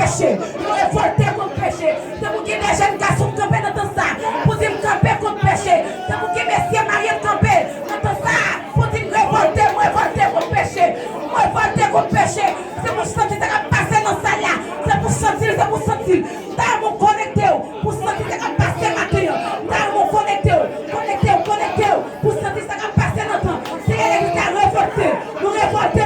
péché. Nous révolter contre le péché. C'est pour que les jeunes garçons campent dans ça. Pour dire camper contre le péché. C'est pour que les messieurs mariés campent dans ça. Pour dire révolter contre le péché. Révolter contre le péché. C'est pour sentir que ça va passer dans ça là. C'est pour sentir. Dans mon connecté. Pour sentir que ça va passer matin. Dans mon connecté. Pour sentir que ça va passer dans le temps. C'est l'église qui a révolté. Nous révolter.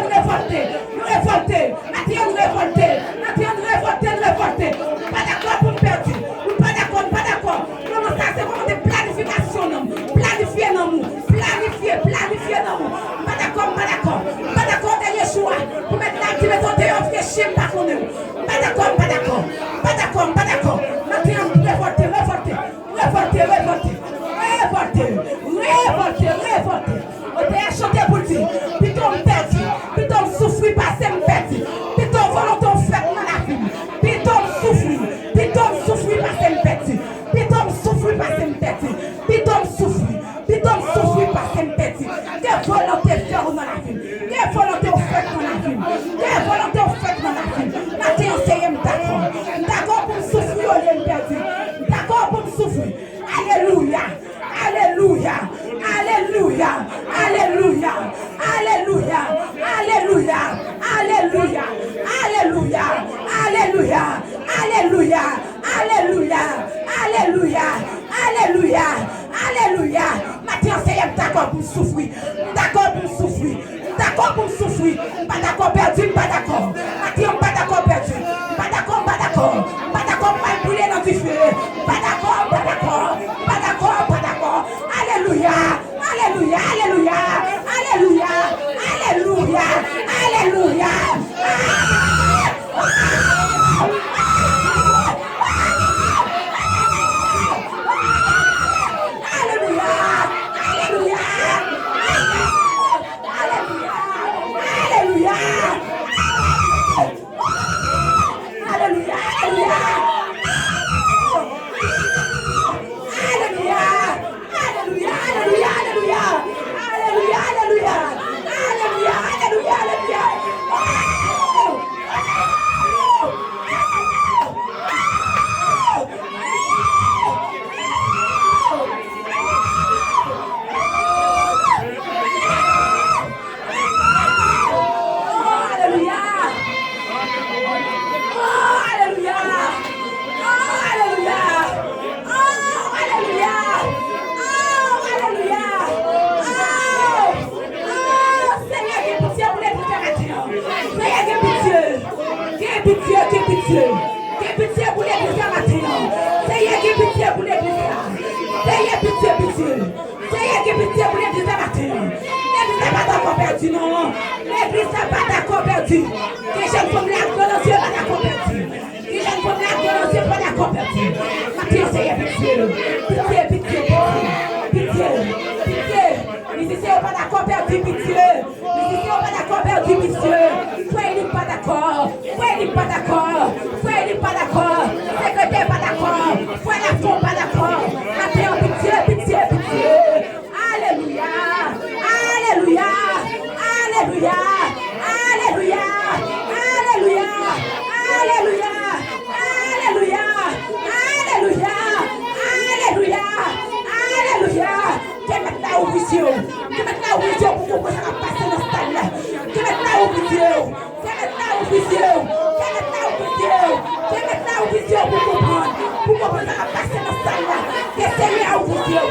Maintenant nous révolter. Pas d'accord pour nous perdre. Pas d'accord. Non, ça c'est vraiment des planifications. Planifier dans nous. Planifier dans nous. Pas d'accord derrière choix. Pour mettre la petite maison dehors, réfléchir par contre nous. Pas d'accord. Maintenant nous révolter. On t'a chanté pour dire. Plutôt on perdit. Plutôt on souffre pas, c'est me perdit. Plutôt volonté on fait dans la vie. Plutôt on souffre pas, c'est me perdit. Plutôt on souffre pas, c'est me perdit. Plutôt on souffre pas, c'est me perdit. Quelle volonté faire dans la vie. Quelle volonté on fait dans la vie. Maintenant c'est d'accord pour me souffrir au lieu de perdre. D'accord pour me souffrir. Alléluia. Maintenant c'est d'accord pour me souffrir. Pas d'accord perdu, pas d'accord. Maintenant pas d'accord perdu. Pas d'accord pas brûler dans du feu. Pas d'accord. Alléluia. Pitié pour l'église maintenant. Seigneur, pitié pour l'église. Seigneur, pitié pour l'église maintenant. L'église n'est pas d'accord perdu, non. L'église n'est pas d'accord perdu. Que je ne peux pas dans Dieu, pas d'accord perdu. Que je ne peux pas dans Dieu, pas d'accord perdu. Maintenant, Seigneur, pitié. Les ici, on pas d'accord perdu, pitié. Les ici, on pas d'accord perdu, pitié. Soyez pas d'accord. Secrétaire pas d'accord. Frère la fond pas d'accord. Maintenant, pitié. Alléluia. Que maintenant au vision pour que ça va passer dans ce stade-là. Que maintenant au vision pour comprendre ça va passer dans ce stade-là. Que Seigneur au vision.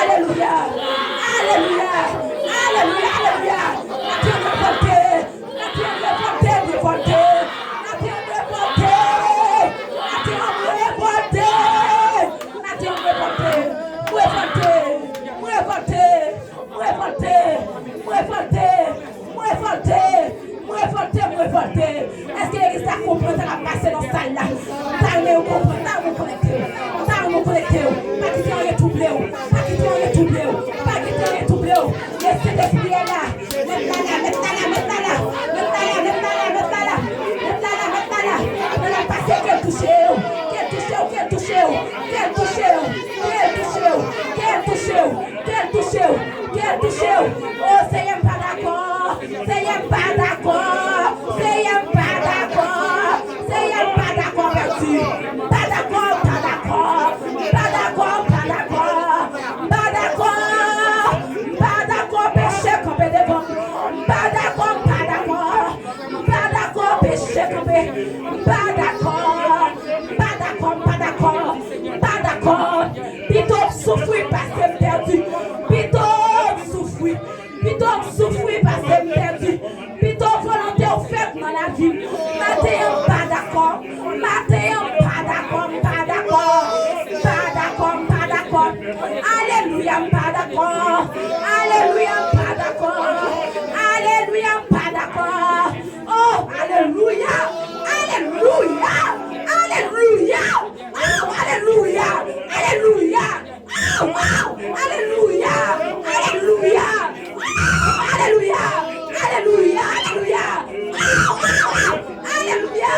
Alléluia. Est-ce que l'église a compris ça va passer dans cette salle-là? T'as compris, t'as connecté. Pas quitter on est troublé. Laissez l'esprit là. Mets là. On a passé qu'elle touche. Oh, Seigneur, pas d'accord. souffrir parce que je perdu. Plutôt souffrir. Plutôt souffrir parce que je perdu. Plutôt volonté au fait dans la vie. Matin, pas d'accord. Matin, pas d'accord. Pas d'accord. Pas d'accord. Pas d'accord. Alléluia, pas d'accord. Alléluia, pas d'accord. Alléluia, pas d'accord. Oh, alléluia. Alléluia. Alléluia. Oh, alléluia. Alléluia. Oh, wow. Alléluia. Alléluia. Oh, alléluia. Alléluia. Alléluia. Oh, wow. Alléluia.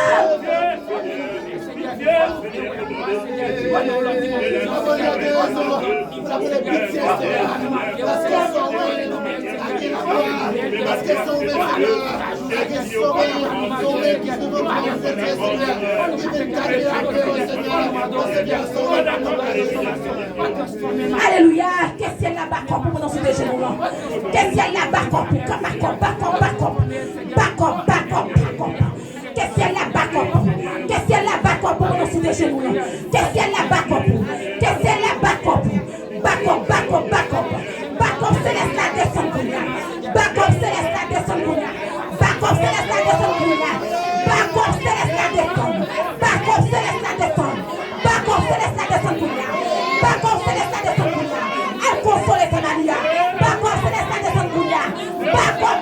Alléluia. Qu'est-ce qu'elle a backup pour dans ce déjeuner-là? Qu'est-ce qu'elle a backup? Qu'est-ce qu'elle a backup? Qu'est-ce qu'elle a backup pour dans ce déjeuner-là? Qu'est-ce qu'elle a backup? Qu'est-ce qu'elle a backup? Backup, c'est la descendre. Backup, c'est la descendre. Backup, c'est la descendre. Backup, c'est la descendre. Backup, c'est la descendre. Backup, c'est la descendre. Backup, c'est la descendre. Elle console son allié. Backup, c'est la descendre. Backup.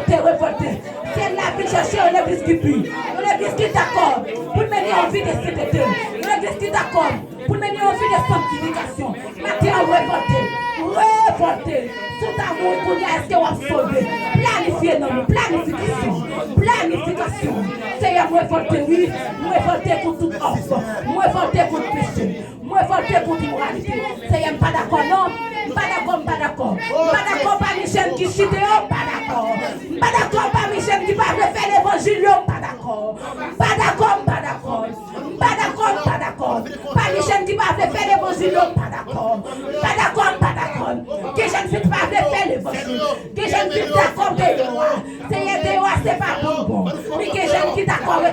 Révoltez. C'est la vie chercher un église qui pue. Une église qui d'accord pour mener en vie de CPT. Une église qui d'accord pour mener en vie de sanctification. Maintenant, révoltez. Tout amour pour dire est-ce qu'on va sauver. Planifier non, planification. Seigneur, révoltez, oui. Révoltez contre toute offre. Révoltez contre péché. Révoltez contre immoralité. Seigneur, pas d'accord, non. Pas d'accord. Pas d'accord, pas Michel qui chite, pas d'accord. Pas d'accord, pas Michel qui parle de faire l'évangile, pas d'accord. Pas d'accord. Pas Michel qui parle de faire l'évangile, pas d'accord. Pas d'accord. Que je ne suis pas de faire l'évangile. Que je ne suis pas d'accord de Yoa. Seigneur, c'est pas bon. Mais que je ne suis pas d'accord de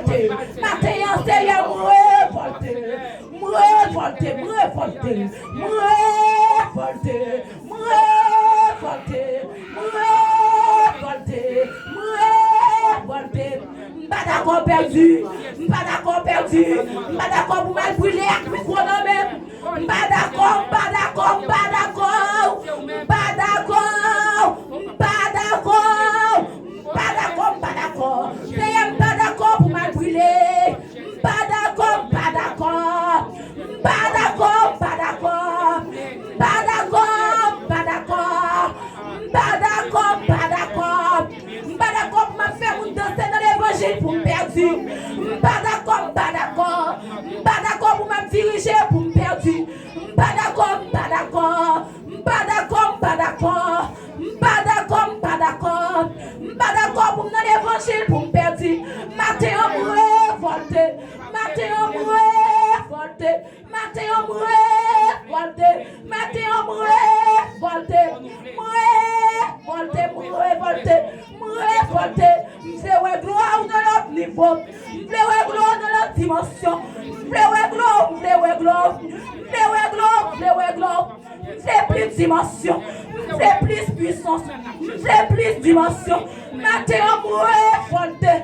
Maintenant, Seigneur, révoltez. Pas d'accord perdu. Pas d'accord pour mal brûler avec le micro dans même. Pas d'accord. Seigneur, pas d'accord pour mal brûler. Pas d'accord. M'a fait mon danser dans l'évangile pour me perdre. Pas d'accord pour me diriger pour me perdre. Pas d'accord. Pas d'accord pour me dans l'évangile pour me perdre. Matin on révolté. M'fais ouais gloire de l'autre niveau. M'fais ouais gloire de l'autre dimension. M'fais ouais gloire. M'fais plus dimension. M'fais plus puissance. M'fais plus dimension. Matin on révolté.